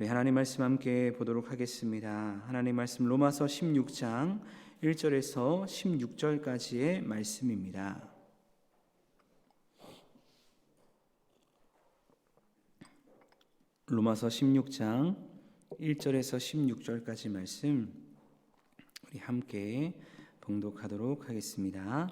우리 하나님 말씀 함께 보도록 하겠습니다. 하나님 말씀 로마서 16장 1절에서 16절까지의 말씀입니다. 로마서 16장 1절에서 16절까지 말씀 우리 함께 봉독하도록 하겠습니다.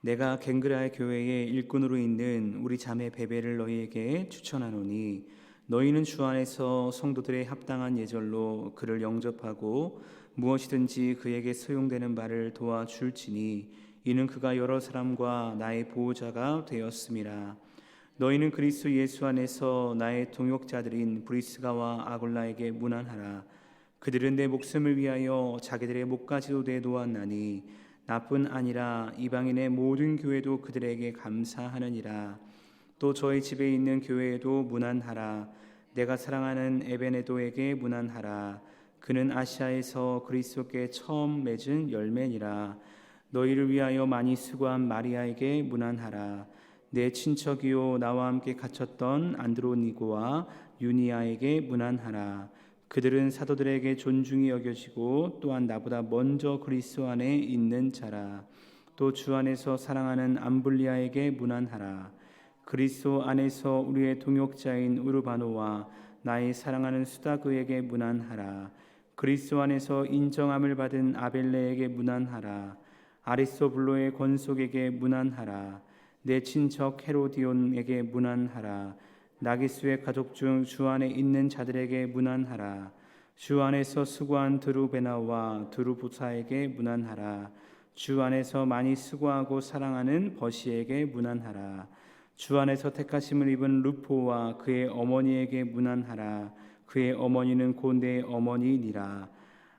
내가 갱그라의 교회의 일꾼으로 있는 우리 자매 베베를 너희에게 추천하노니 너희는 주 안에서 성도들의 합당한 예절로 그를 영접하고 무엇이든지 그에게 소용되는 바를 도와줄지니 이는 그가 여러 사람과 나의 보호자가 되었음이라. 너희는 그리스도 예수 안에서 나의 동역자들인 브리스가와 아굴라에게 문안하라. 그들은 내 목숨을 위하여 자기들의 목까지도 내놓았나니 나뿐 아니라 이방인의 모든 교회도 그들에게 감사하느니라. 또 저희 집에 있는 교회에도 문안하라. 내가 사랑하는 에베네도에게 문안하라. 그는 아시아에서 그리스도께 처음 맺은 열매니라. 너희를 위하여 많이 수고한 마리아에게 문안하라. 내 친척이요 나와 함께 갇혔던 안드로니고와 유니아에게 문안하라. 그들은 사도들에게 존중이 여겨지고 또한 나보다 먼저 그리스도 안에 있는 자라. 또 주 안에서 사랑하는 암블리아에게 문안하라. 그리스도 안에서 우리의 동역자인 우르바노와 나의 사랑하는 수다그에게 문안하라. 그리스도 안에서 인정함을 받은 아벨레에게 문안하라. 아리스토블로의 권속에게 문안하라. 내 친척 헤로디온에게 문안하라. 나기수의 가족 중 주 안에 있는 자들에게 문안하라. 주 안에서 수고한 드루베나와 드루부사에게 문안하라. 주 안에서 많이 수고하고 사랑하는 버시에게 문안하라. 주 안에서 택하심을 입은 루포와 그의 어머니에게 문안하라. 그의 어머니는 곧 내 어머니니라.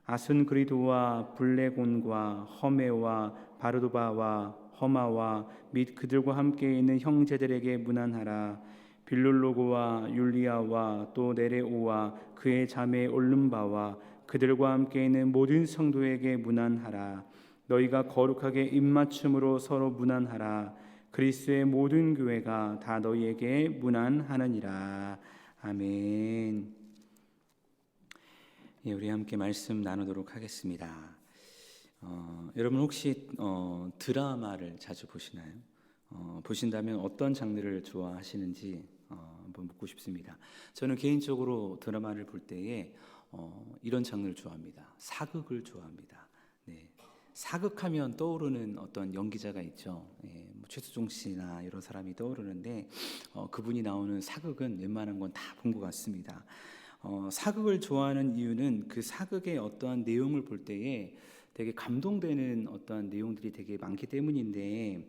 아순그리도와 블레곤과 허메와 바르도바와 허마와 및 그들과 함께 있는 형제들에게 문안하라. 빌룰로고와 율리아와 또 네레오와 그의 자매 올름바와 그들과 함께 있는 모든 성도에게 문안하라. 너희가 거룩하게 입맞춤으로 서로 문안하라. 그리스도의 모든 교회가 다 너희에게 문안하느니라. 아멘. 예, 우리 함께 말씀 나누도록 하겠습니다. 여러분 혹시 드라마를 자주 보시나요? 보신다면 어떤 장르를 좋아하시는지 한번 묻고 싶습니다. 저는 개인적으로 드라마를 볼 때에 이런 장르를 좋아합니다. 사극을 좋아합니다. 네. 사극하면 떠오르는 어떤 연기자가 있죠. 예, 뭐 최수종 씨나 이런 사람이 떠오르는데 그분이 나오는 사극은 웬만한 건 다 본 것 같습니다. 사극을 좋아하는 이유는 그 사극의 어떠한 내용을 볼 때에 되게 감동되는 어떠한 내용들이 되게 많기 때문인데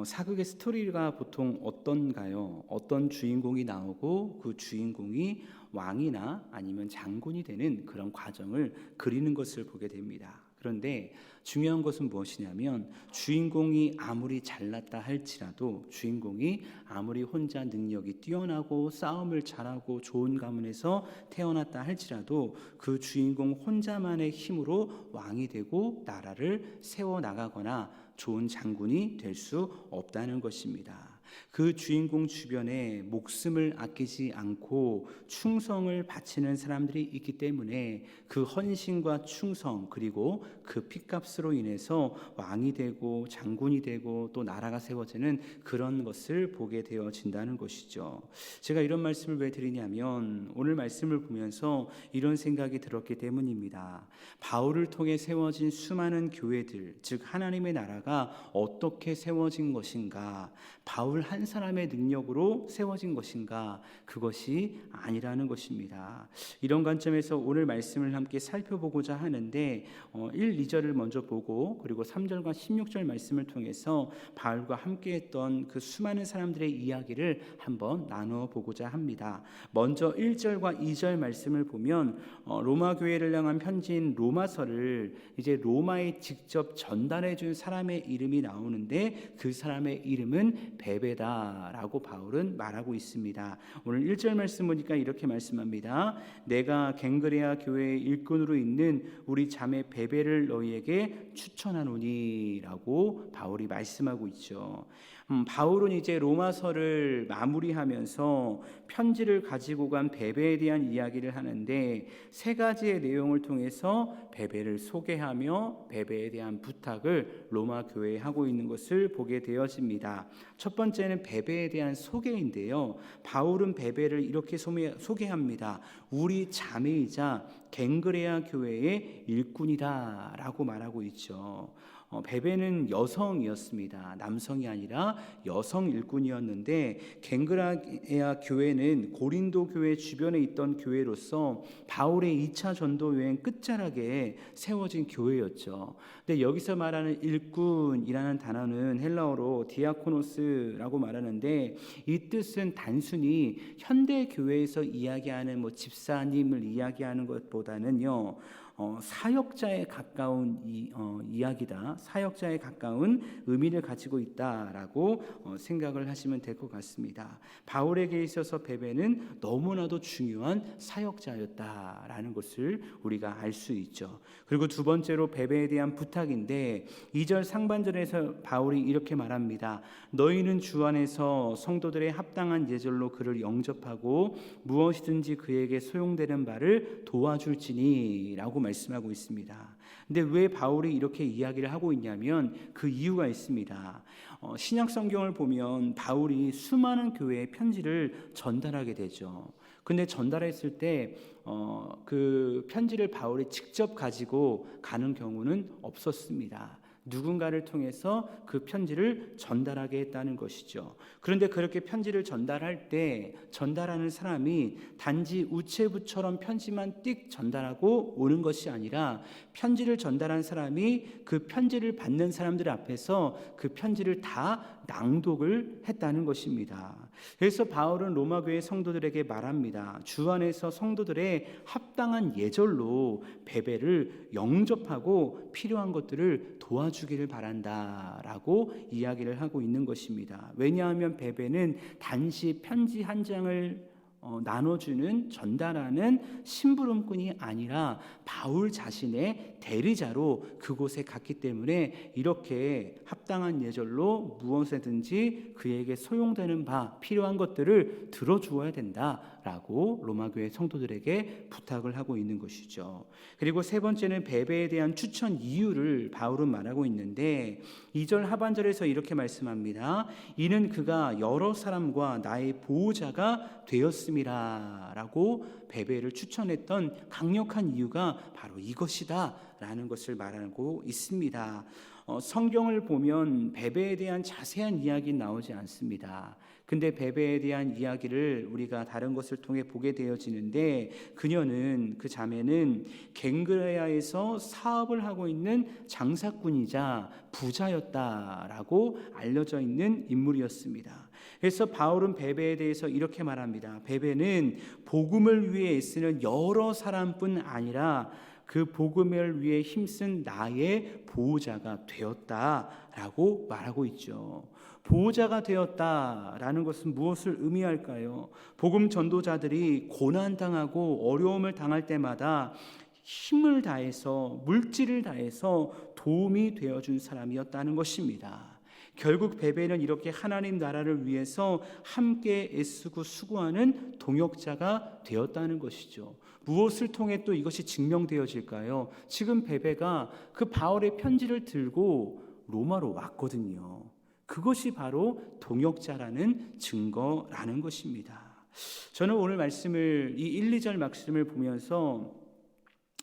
사극의 스토리가 보통 어떤가요? 어떤 주인공이 나오고 그 주인공이 왕이나 아니면 장군이 되는 그런 과정을 그리는 것을 보게 됩니다. 그런데 중요한 것은 무엇이냐면 주인공이 아무리 잘났다 할지라도 주인공이 아무리 혼자 능력이 뛰어나고 싸움을 잘하고 좋은 가문에서 태어났다 할지라도 그 주인공 혼자만의 힘으로 왕이 되고 나라를 세워나가거나 좋은 장군이 될 수 없다는 것입니다. 그 주인공 주변에 목숨을 아끼지 않고 충성을 바치는 사람들이 있기 때문에 그 헌신과 충성 그리고 그 핏값으로 인해서 왕이 되고 장군이 되고 또 나라가 세워지는 그런 것을 보게 되어진다는 것이죠. 제가 이런 말씀을 왜 드리냐면 오늘 말씀을 보면서 이런 생각이 들었기 때문입니다. 바울을 통해 세워진 수많은 교회들, 즉 하나님의 나라가 어떻게 세워진 것인가, 바울 한 사람의 능력으로 세워진 것인가, 그것이 아니라는 것입니다. 이런 관점에서 오늘 말씀을 함께 살펴보고자 하는데 1, 2절을 먼저 보고 그리고 3절과 16절 말씀을 통해서 바울과 함께했던 그 수많은 사람들의 이야기를 한번 나누어 보고자 합니다. 먼저 1절과 2절 말씀을 보면 로마 교회를 향한 편지인 로마서를 이제 로마에 직접 전달해 준 사람의 이름이 나오는데 그 사람의 이름은 베베다라고 바울은 말하고 있습니다. 오늘 1절 말씀 보니까 이렇게 말씀합니다. 내가 갱그레아 교회의 일꾼으로 있는 우리 자매 베베를 너희에게 추천하노니 라고 바울이 말씀하고 있죠. 바울은 이제 로마서를 마무리하면서 편지를 가지고 간 베베에 대한 이야기를 하는데 세 가지의 내용을 통해서 베베를 소개하며 베베에 대한 부탁을 로마 교회에 하고 있는 것을 보게 되어집니다. 첫 번째는 베베에 대한 소개인데요. 바울은 베베를 이렇게 소개합니다. 우리 자매이자 갱그레아 교회의 일꾼이다 라고 말하고 있죠. 베베는 여성이었습니다. 남성이 아니라 여성 일꾼이었는데 갱그라에아 교회는 고린도 교회 주변에 있던 교회로서 바울의 2차 전도 여행 끝자락에 세워진 교회였죠. 근데 여기서 말하는 일꾼이라는 단어는 헬라어로 디아코노스라고 말하는데 이 뜻은 단순히 현대 교회에서 이야기하는 집사님을 이야기하는 것보다는요. 사역자에 가까운 이야기다. 사역자에 가까운 의미를 가지고 있다라고 생각을 하시면 될 것 같습니다. 바울에게 있어서 베베는 너무나도 중요한 사역자였다라는 것을 우리가 알 수 있죠. 그리고 두 번째로 베베에 대한 부탁인데 2절 상반절에서 바울이 이렇게 말합니다. 너희는 주 안에서 성도들의 합당한 예절로 그를 영접하고 무엇이든지 그에게 소용되는 바를 도와줄지니 라고 말씀하고 있습니다. 근데 왜 바울이 이렇게 이야기를 하고 있냐면 그 이유가 있습니다. 신약 성경을 보면 바울이 수많은 교회에 편지를 전달하게 되죠. 근데 전달했을 때 그 편지를 바울이 직접 가지고 가는 경우는 없었습니다. 누군가를 통해서 그 편지를 전달하게 했다는 것이죠. 그런데 그렇게 편지를 전달할 때 전달하는 사람이 단지 우체부처럼 편지만 띡 전달하고 오는 것이 아니라 편지를 전달한 사람이 그 편지를 받는 사람들 앞에서 그 편지를 다 낭독을 했다는 것입니다. 그래서 바울은 로마 교회 성도들에게 말합니다. 주 안에서 성도들의 합당한 예절로 베베를 영접하고 필요한 것들을 도와주기를 바란다라고 이야기를 하고 있는 것입니다. 왜냐하면 베베는 단지 편지 한 장을 나눠주는 전달하는 심부름꾼이 아니라 바울 자신의 대리자로 그곳에 갔기 때문에 이렇게 합당한 예절로 무엇이든지 그에게 소용되는 바 필요한 것들을 들어주어야 된다라고 로마교회 성도들에게 부탁을 하고 있는 것이죠. 그리고 세 번째는 베베에 대한 추천 이유를 바울은 말하고 있는데 2절 하반절에서 이렇게 말씀합니다. 이는 그가 여러 사람과 나의 보호자가 되었음이라 라고 베베를 추천했던 강력한 이유가 바로 이것이다 라는 것을 말하고 있습니다. 성경을 보면 베베에 대한 자세한 이야기는 나오지 않습니다. 근데 베베에 대한 이야기를 우리가 다른 것을 통해 보게 되어지는데 그 자매는 갱그레아에서 사업을 하고 있는 장사꾼이자 부자였다라고 알려져 있는 인물이었습니다. 그래서 바울은 베베에 대해서 이렇게 말합니다. 베베는 복음을 위해 애쓰는 여러 사람뿐 아니라 그 복음을 위해 힘쓴 나의 보호자가 되었다라고 말하고 있죠. 보호자가 되었다라는 것은 무엇을 의미할까요? 복음 전도자들이 고난당하고 어려움을 당할 때마다 힘을 다해서 물질을 다해서 도움이 되어준 사람이었다는 것입니다. 결국 베베는 이렇게 하나님 나라를 위해서 함께 애쓰고 수고하는 동역자가 되었다는 것이죠. 무엇을 통해 또 이것이 증명되어질까요? 지금 베베가 그 바울의 편지를 들고 로마로 왔거든요. 그것이 바로 동역자라는 증거라는 것입니다. 저는 오늘 말씀을 이 1, 2절 말씀을 보면서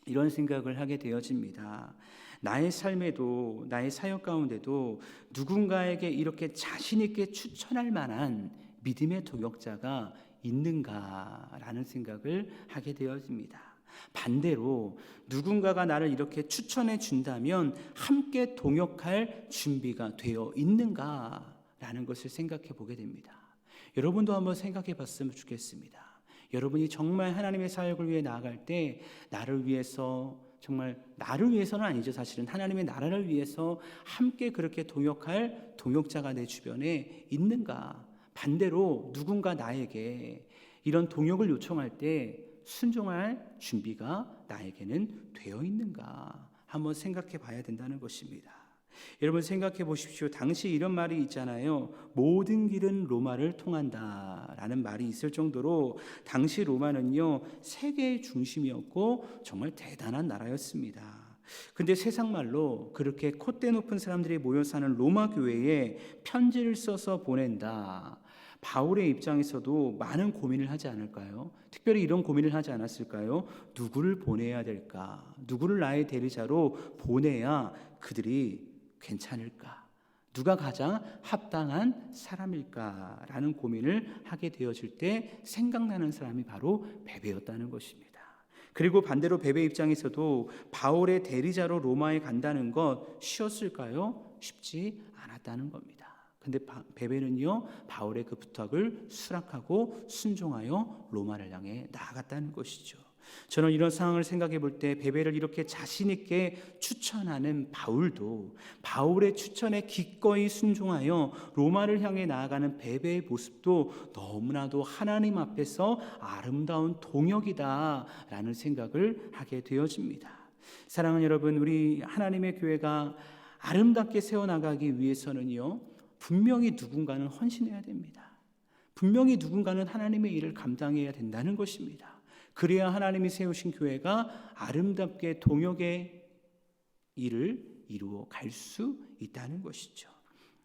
이런 생각을 하게 되어집니다. 나의 삶에도 나의 사역 가운데도 누군가에게 이렇게 자신 있게 추천할 만한 믿음의 동역자가 있는가라는 생각을 하게 되어집니다. 반대로 누군가가 나를 이렇게 추천해 준다면 함께 동역할 준비가 되어 있는가라는 것을 생각해 보게 됩니다. 여러분도 한번 생각해 봤으면 좋겠습니다. 여러분이 정말 하나님의 사역을 위해 나아갈 때 나를 위해서, 정말 나를 위해서는 아니죠. 사실은 하나님의 나라를 위해서 함께 그렇게 동역할 동역자가 내 주변에 있는가? 반대로 누군가 나에게 이런 동역을 요청할 때 순종할 준비가 나에게는 되어 있는가? 한번 생각해 봐야 된다는 것입니다. 여러분 생각해 보십시오. 당시 이런 말이 있잖아요. 모든 길은 로마를 통한다라는 말이 있을 정도로 당시 로마는요, 세계의 중심이었고 정말 대단한 나라였습니다. 근데 세상 말로 그렇게 콧대 높은 사람들이 모여 사는 로마 교회에 편지를 써서 보낸다. 바울의 입장에서도 많은 고민을 하지 않을까요? 특별히 이런 고민을 하지 않았을까요? 누구를 보내야 될까? 누구를 나의 대리자로 보내야 그들이 괜찮을까? 누가 가장 합당한 사람일까라는 고민을 하게 되어질 때 생각나는 사람이 바로 베베였다는 것입니다. 그리고 반대로 베베 입장에서도 바울의 대리자로 로마에 간다는 것 쉬웠을까요? 쉽지 않았다는 겁니다. 근데 베베는요, 바울의 그 부탁을 수락하고 순종하여 로마를 향해 나아갔다는 것이죠. 저는 이런 상황을 생각해 볼 때 베베를 이렇게 자신 있게 추천하는 바울도 바울의 추천에 기꺼이 순종하여 로마를 향해 나아가는 베베의 모습도 너무나도 하나님 앞에서 아름다운 동역이다라는 생각을 하게 되어집니다. 사랑하는 여러분, 우리 하나님의 교회가 아름답게 세워나가기 위해서는요, 분명히 누군가는 헌신해야 됩니다. 분명히 누군가는 하나님의 일을 감당해야 된다는 것입니다. 그래야 하나님이 세우신 교회가 아름답게 동역의 일을 이루어 갈 수 있다는 것이죠.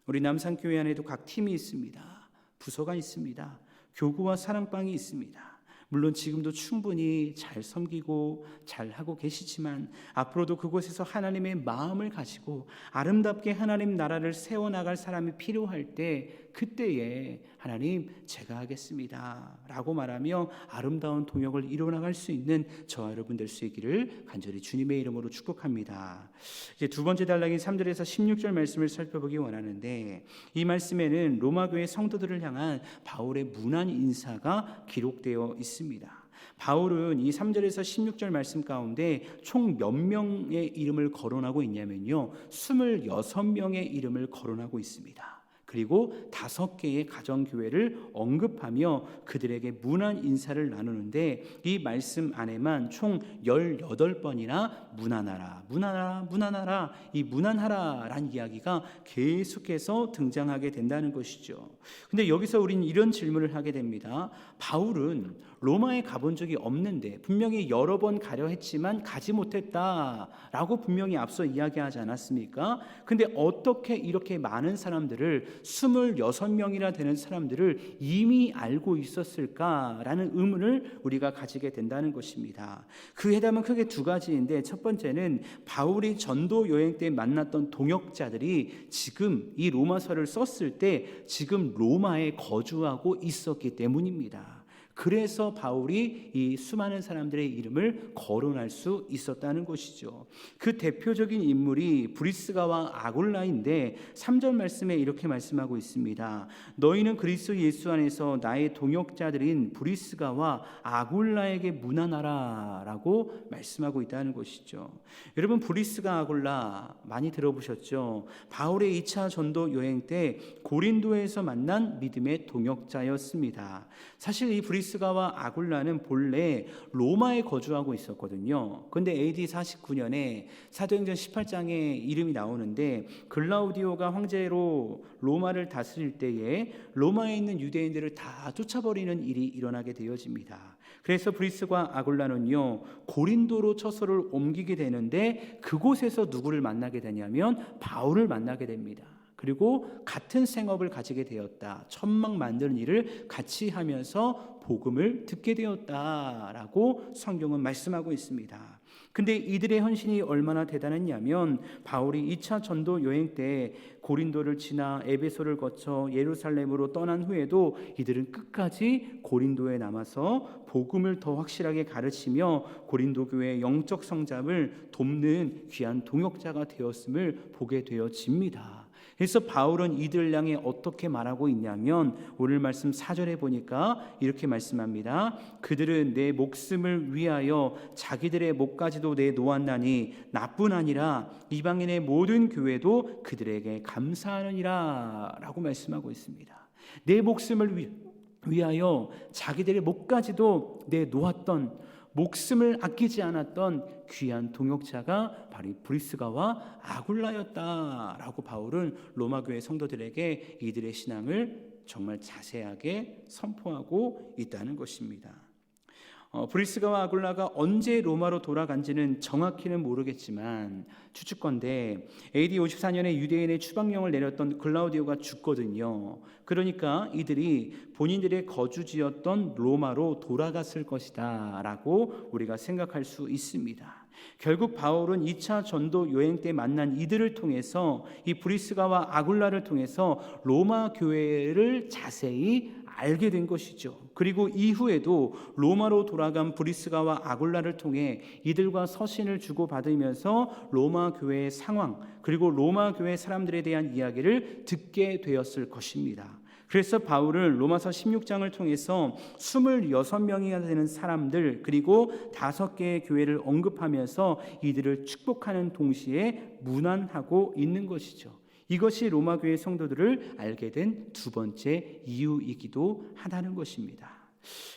우리 남산교회 안에도 각 팀이 있습니다. 부서가 있습니다. 교구와 사랑방이 있습니다. 물론 지금도 충분히 잘 섬기고 잘 하고 계시지만 앞으로도 그곳에서 하나님의 마음을 가지고 아름답게 하나님 나라를 세워나갈 사람이 필요할 때 그때에 하나님 제가 하겠습니다 라고 말하며 아름다운 동역을 이루어나갈 수 있는 저와 여러분 될 수 있기를 간절히 주님의 이름으로 축복합니다. 이제 두 번째 단락인 3절에서 16절 말씀을 살펴보기 원하는데, 이 말씀에는 로마 교회 성도들을 향한 바울의 문안 인사가 기록되어 있습니다. 바울은 이 3절에서 16절 말씀 가운데 총 몇 명의 이름을 거론하고 있냐면요, 26명의 이름을 거론하고 있습니다. 그리고 5개의 가정교회를 언급하며 그들에게 문안 인사를 나누는데, 이 말씀 안에만 총 18번이나 문안하라, 문안하라, 문안하라, 이 문안하라 라는 이야기가 계속해서 등장하게 된다는 것이죠. 근데 여기서 우린 이런 질문을 하게 됩니다. 바울은 로마에 가본 적이 없는데 분명히 여러 번 가려 했지만 가지 못했다라고 분명히 앞서 이야기하지 않았습니까? 근데 어떻게 이렇게 많은 사람들을 26명이나 되는 사람들을 이미 알고 있었을까라는 의문을 우리가 가지게 된다는 것입니다. 그 해답은 크게 두 가지인데, 첫 번째는 바울이 전도 여행 때 만났던 동역자들이 지금 이 로마서를 썼을 때 지금 로마에 거주하고 있었기 때문입니다. 그래서 바울이 이 수많은 사람들의 이름을 거론할 수 있었다는 것이죠. 그 대표적인 인물이 브리스가와 아굴라인데 3절 말씀에 이렇게 말씀하고 있습니다. 너희는 그리스도 예수 안에서 나의 동역자들인 브리스가와 아굴라에게 문안하라 라고 말씀하고 있다는 것이죠. 여러분, 브리스가 아굴라 많이 들어보셨죠? 바울의 2차 전도 여행 때 고린도에서 만난 믿음의 동역자였습니다. 사실 이 브리스가와 아굴라는 본래 로마에 거주하고 있었거든요. 그런데 AD 49년에 사도행전 18장에 이름이 나오는데, 글라우디오가 황제로 로마를 다스릴 때에 로마에 있는 유대인들을 다 쫓아버리는 일이 일어나게 되어집니다. 그래서 브리스과 아굴라는요, 고린도로 처소를 옮기게 되는데 그곳에서 누구를 만나게 되냐면 바울을 만나게 됩니다. 그리고 같은 생업을 가지게 되었다. 천막 만드는 일을 같이 하면서 복음을 듣게 되었다라고 성경은 말씀하고 있습니다. 근데 이들의 헌신이 얼마나 대단했냐면, 바울이 2차 전도 여행 때 고린도를 지나 에베소를 거쳐 예루살렘으로 떠난 후에도 이들은 끝까지 고린도에 남아서 복음을 더 확실하게 가르치며 고린도 교회의 영적 성장을 돕는 귀한 동역자가 되었음을 보게 되어집니다. 그래서 바울은 이들 향해 어떻게 말하고 있냐면, 오늘 말씀 4절에 보니까 이렇게 말씀합니다. 그들은 내 목숨을 위하여 자기들의 목까지도 내놓았나니 나뿐 아니라 이방인의 모든 교회도 그들에게 감사하느니라 라고 말씀하고 있습니다. 내 목숨을 위하여 자기들의 목까지도 내놓았던 목숨을 아끼지 않았던 귀한 동역자가 바로 브리스가와 아굴라였다라고 바울은 로마 교회 성도들에게 이들의 신앙을 정말 자세하게 선포하고 있다는 것입니다. 브리스가와 아굴라가 언제 로마로 돌아간지는 정확히는 모르겠지만 추측건데 AD 54년에 유대인의 추방령을 내렸던 글라우디오가 죽거든요. 그러니까 이들이 본인들의 거주지였던 로마로 돌아갔을 것이다 라고 우리가 생각할 수 있습니다. 결국 바울은 2차 전도 여행 때 만난 이들을 통해서 이 브리스가와 아굴라를 통해서 로마 교회를 자세히 알게 된 것이죠. 그리고 이후에도 로마로 돌아간 브리스가와 아굴라를 통해 이들과 서신을 주고받으면서 로마 교회의 상황 그리고 로마 교회 사람들에 대한 이야기를 듣게 되었을 것입니다. 그래서 바울은 로마서 16장을 통해서 26명이나 되는 사람들 그리고 5개의 교회를 언급하면서 이들을 축복하는 동시에 문안하고 있는 것이죠. 이것이 로마 교회 성도들을 알게 된 두 번째 이유이기도 하다는 것입니다.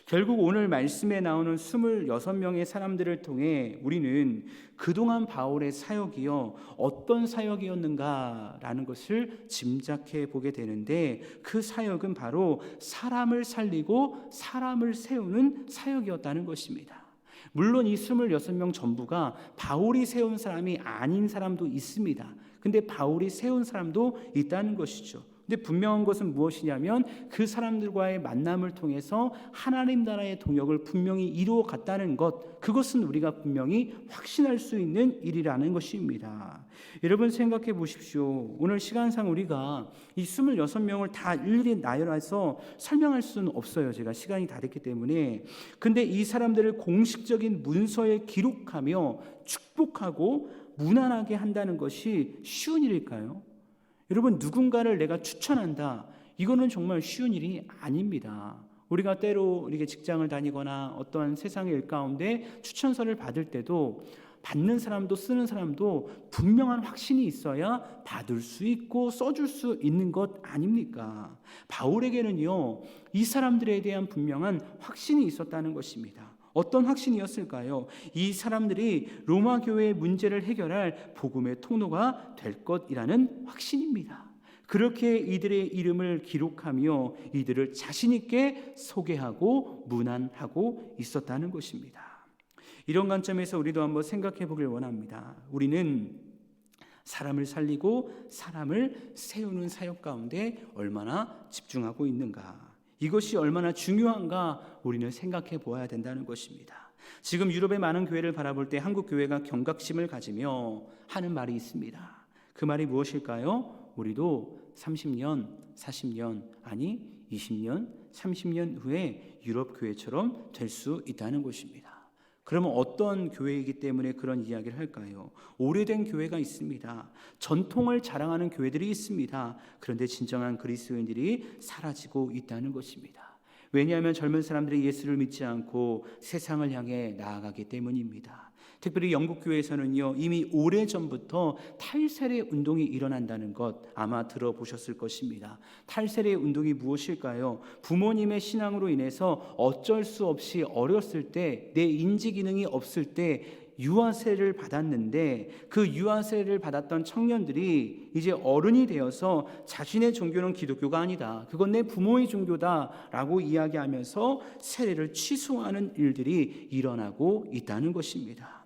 결국 오늘 말씀에 나오는 26명의 사람들을 통해 우리는 그동안 바울의 사역이요 어떤 사역이었는가라는 것을 짐작해 보게 되는데 그 사역은 바로 사람을 살리고 사람을 세우는 사역이었다는 것입니다. 물론 이 26명 전부가 바울이 세운 사람이 아닌 사람도 있습니다. 근데 바울이 세운 사람도 있다는 것이죠. 근데 분명한 것은 무엇이냐면 그 사람들과의 만남을 통해서 하나님 나라의 동역을 분명히 이루어 갔다는 것, 그것은 우리가 분명히 확신할 수 있는 일이라는 것입니다. 여러분 생각해 보십시오. 오늘 시간상 우리가 이 26명을 다 일일이 나열해서 설명할 수는 없어요. 제가 시간이 다 됐기 때문에. 근데 이 사람들을 공식적인 문서에 기록하며 축복하고 문안하게 한다는 것이 쉬운 일일까요? 여러분 누군가를 내가 추천한다. 이거는 정말 쉬운 일이 아닙니다. 우리가 때로 이렇게 직장을 다니거나 어떠한 세상의 일 가운데 추천서를 받을 때도 받는 사람도 쓰는 사람도 분명한 확신이 있어야 받을 수 있고 써줄 수 있는 것 아닙니까? 바울에게는요 이 사람들에 대한 분명한 확신이 있었다는 것입니다. 어떤 확신이었을까요? 이 사람들이 로마 교회의 문제를 해결할 복음의 통로가 될 것이라는 확신입니다. 그렇게 이들의 이름을 기록하며 이들을 자신 있게 소개하고 문안하고 있었다는 것입니다. 이런 관점에서 우리도 한번 생각해 보길 원합니다. 우리는 사람을 살리고 사람을 세우는 사역 가운데 얼마나 집중하고 있는가? 이것이 얼마나 중요한가 우리는 생각해 보아야 된다는 것입니다. 지금 유럽의 많은 교회를 바라볼 때 한국 교회가 경각심을 가지며 하는 말이 있습니다. 그 말이 무엇일까요? 우리도 30년, 40년, 아니 20년, 30년 후에 유럽 교회처럼 될 수 있다는 것입니다. 그러면 어떤 교회이기 때문에 그런 이야기를 할까요? 오래된 교회가 있습니다. 전통을 자랑하는 교회들이 있습니다. 그런데 진정한 그리스도인들이 사라지고 있다는 것입니다. 왜냐하면 젊은 사람들이 예수를 믿지 않고 세상을 향해 나아가기 때문입니다. 특별히 영국 교회에서는요 이미 오래전부터 탈세례 운동이 일어난다는 것 아마 들어보셨을 것입니다. 탈세례 운동이 무엇일까요? 부모님의 신앙으로 인해서 어쩔 수 없이 어렸을 때 내 인지 기능이 없을 때 유아세를 받았는데 그 유아세를 받았던 청년들이 이제 어른이 되어서 자신의 종교는 기독교가 아니다, 그건 내 부모의 종교다라고 이야기하면서 세례를 취소하는 일들이 일어나고 있다는 것입니다.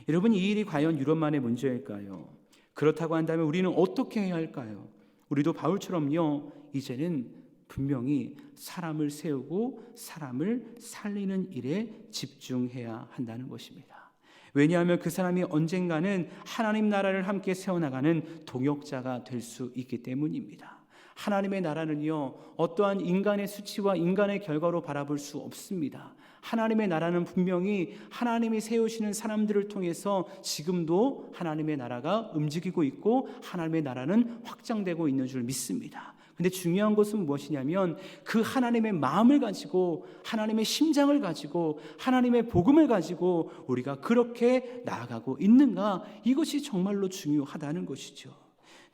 여러분 이 일이 과연 유럽만의 문제일까요? 그렇다고 한다면 우리는 어떻게 해야 할까요? 우리도 바울처럼요 이제는 분명히 사람을 세우고 사람을 살리는 일에 집중해야 한다는 것입니다. 왜냐하면 그 사람이 언젠가는 하나님 나라를 함께 세워나가는 동역자가 될 수 있기 때문입니다. 하나님의 나라는요 어떠한 인간의 수치와 인간의 결과로 바라볼 수 없습니다. 하나님의 나라는 분명히 하나님이 세우시는 사람들을 통해서 지금도 하나님의 나라가 움직이고 있고 하나님의 나라는 확장되고 있는 줄 믿습니다. 근데 중요한 것은 무엇이냐면 그 하나님의 마음을 가지고 하나님의 심장을 가지고 하나님의 복음을 가지고 우리가 그렇게 나아가고 있는가, 이것이 정말로 중요하다는 것이죠.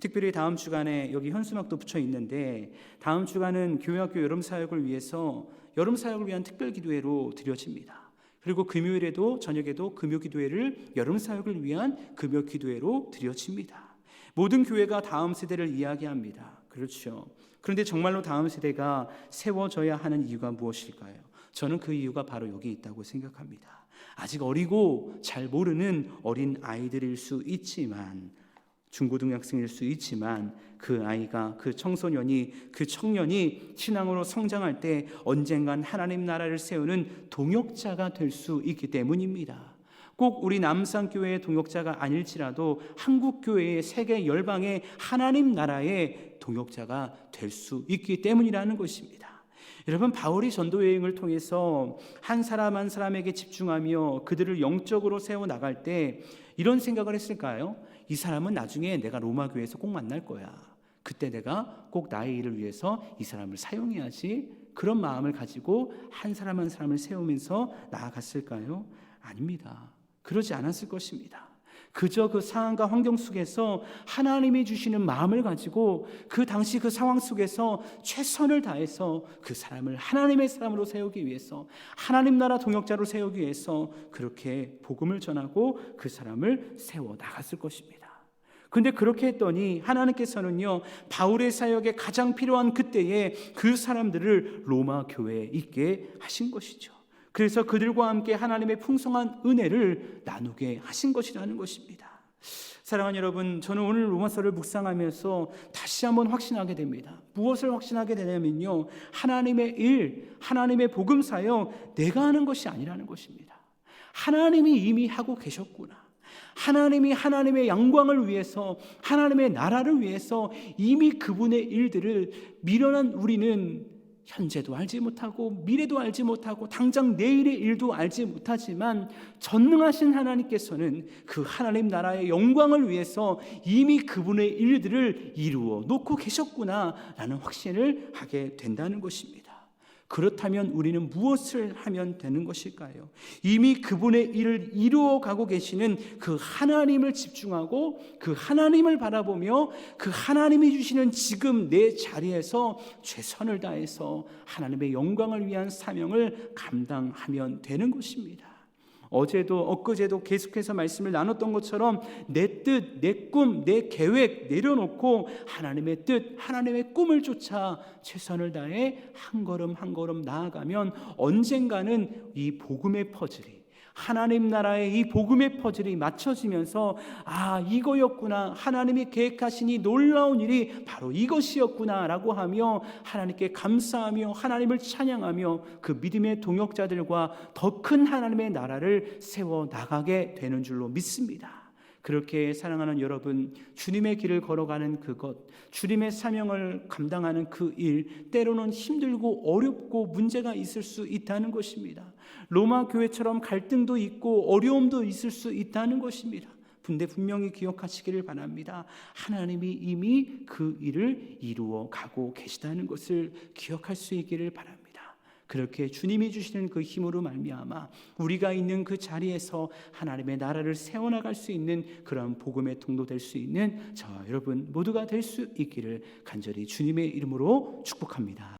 특별히 다음 주간에 여기 현수막도 붙여 있는데 다음 주간은 교회학교 여름사역을 위해서 여름사역을 위한 특별기도회로 드려집니다. 그리고 금요일에도 저녁에도 금요기도회를 여름 사역을 위한 금요기도회로 드려집니다. 모든 교회가 다음 세대를 이야기합니다. 그렇죠. 그런데 정말로 다음 세대가 세워져야 하는 이유가 무엇일까요? 저는 그 이유가 바로 여기 있다고 생각합니다. 아직 어리고 잘 모르는 어린 아이들일 수 있지만, 중고등학생일 수 있지만, 그 아이가, 그 청소년이, 그 청년이 신앙으로 성장할 때 언젠간 하나님 나라를 세우는 동역자가 될 수 있기 때문입니다. 꼭 우리 남산교회의 동역자가 아닐지라도 한국교회의 세계 열방의 하나님 나라의 동역자가 될 수 있기 때문이라는 것입니다. 여러분, 바울이 전도 여행을 통해서 한 사람 한 사람에게 집중하며 그들을 영적으로 세워나갈 때 이런 생각을 했을까요? 이 사람은 나중에 내가 로마 교회에서 꼭 만날 거야. 그때 내가 꼭 나의 일을 위해서 이 사람을 사용해야지. 그런 마음을 가지고 한 사람 한 사람을 세우면서 나아갔을까요? 아닙니다. 그러지 않았을 것입니다. 그저 그 상황과 환경 속에서 하나님이 주시는 마음을 가지고 그 당시 그 상황 속에서 최선을 다해서 그 사람을 하나님의 사람으로 세우기 위해서, 하나님 나라 동역자로 세우기 위해서 그렇게 복음을 전하고 그 사람을 세워 나갔을 것입니다. 근데 그렇게 했더니 하나님께서는요, 바울의 사역에 가장 필요한 그때에 그 사람들을 로마 교회에 있게 하신 것이죠. 그래서 그들과 함께 하나님의 풍성한 은혜를 나누게 하신 것이라는 것입니다. 사랑하는 여러분, 저는 오늘 로마서를 묵상하면서 다시 한번 확신하게 됩니다. 무엇을 확신하게 되냐면요, 하나님의 일, 하나님의 복음 사역, 내가 하는 것이 아니라는 것입니다. 하나님이 이미 하고 계셨구나. 하나님이 하나님의 영광을 위해서, 하나님의 나라를 위해서 이미 그분의 일들을 미련한 우리는 현재도 알지 못하고 미래도 알지 못하고 당장 내일의 일도 알지 못하지만, 전능하신 하나님께서는 그 하나님 나라의 영광을 위해서 이미 그분의 일들을 이루어 놓고 계셨구나라는 확신을 하게 된다는 것입니다. 그렇다면 우리는 무엇을 하면 되는 것일까요? 이미 그분의 일을 이루어 가고 계시는 그 하나님을 집중하고 그 하나님을 바라보며 그 하나님이 주시는 지금 내 자리에서 최선을 다해서 하나님의 영광을 위한 사명을 감당하면 되는 것입니다. 어제도 엊그제도 계속해서 말씀을 나눴던 것처럼 내 뜻, 내 꿈, 내 계획 내려놓고 하나님의 뜻, 하나님의 꿈을 쫓아 최선을 다해 한 걸음 한 걸음 나아가면 언젠가는 이 복음의 퍼즐이, 하나님 나라의 이 복음의 퍼즐이 맞춰지면서 아, 이거였구나, 하나님이 계획하신 이 놀라운 일이 바로 이것이었구나 라고 하며 하나님께 감사하며 하나님을 찬양하며 그 믿음의 동역자들과 더 큰 하나님의 나라를 세워나가게 되는 줄로 믿습니다. 그렇게 사랑하는 여러분, 주님의 길을 걸어가는 그것, 주님의 사명을 감당하는 그 일, 때로는 힘들고 어렵고 문제가 있을 수 있다는 것입니다. 로마 교회처럼 갈등도 있고 어려움도 있을 수 있다는 것입니다. 근데 분명히 기억하시기를 바랍니다. 하나님이 이미 그 일을 이루어 가고 계시다는 것을 기억할 수 있기를 바랍니다. 그렇게 주님이 주시는 그 힘으로 말미암아 우리가 있는 그 자리에서 하나님의 나라를 세워나갈 수 있는 그런 복음의 통로 될 수 있는 저와 여러분 모두가 될 수 있기를 간절히 주님의 이름으로 축복합니다.